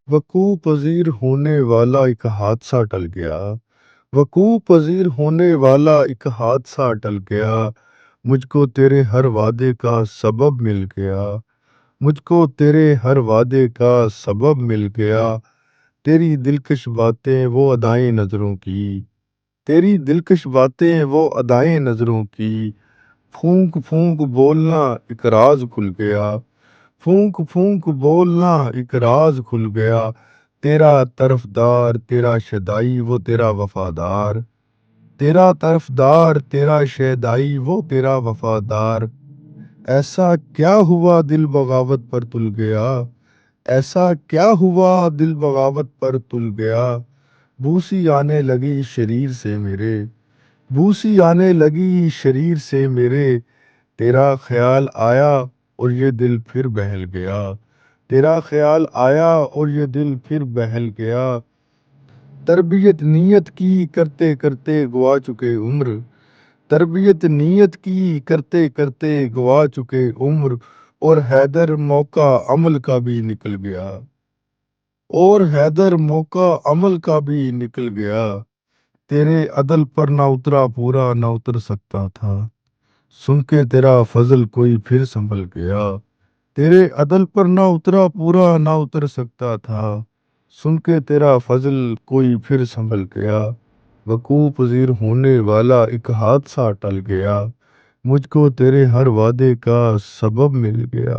وقوع پذیر ہونے والا ایک حادثہ ٹل گیا، وقوع پذیر ہونے والا ایک حادثہ ٹل گیا، مجھ کو تیرے ہر وعدے کا سبب مل گیا، مجھ کو تیرے ہر وعدے کا سبب مل گیا، تیری دلکش باتیں وہ ادائیں نظروں کی، تیری دلکش باتیں وہ ادائیں نظروں کی، پھونک پھونک بولنا ایک راز کھل گیا، پھونک پھونک بولنا ایک راز کھل گیا، تیرا طرفدار تیرا شیدائی وہ تیرا وفادار، تیرا طرفدار تیرا شیدائی وہ تیرا وفادار، ایسا کیا ہوا دل بغاوت پر تل گیا، ایسا کیا ہوا دل بغاوت پر تل گیا، بوسی آنے لگی شریر سے میرے، بوسی آنے لگی شریر سے میرے، تیرا خیال آیا اور یہ دل پھر بہل گیا، تیرا خیال آیا اور یہ دل پھر بہل گیا، تربیت نیت کی کرتے کرتے گوا چکے عمر، تربیت نیت کی کرتے کرتے گوا چکے عمر، اور حیدر موقع عمل کا بھی نکل گیا، اور حیدر موقع عمل کا بھی نکل گیا، تیرے عدل پر نہ اترا پورا نہ اتر سکتا تھا، سن کے تیرا فضل کوئی پھر سنبھل گیا، تیرے عدل پر نہ اترا پورا نہ اتر سکتا تھا، سن کے تیرا فضل کوئی پھر سنبھل گیا، وقوع پذیر ہونے والا ایک حادثہ ٹل گیا، مجھ کو تیرے ہر وعدے کا سبب مل گیا۔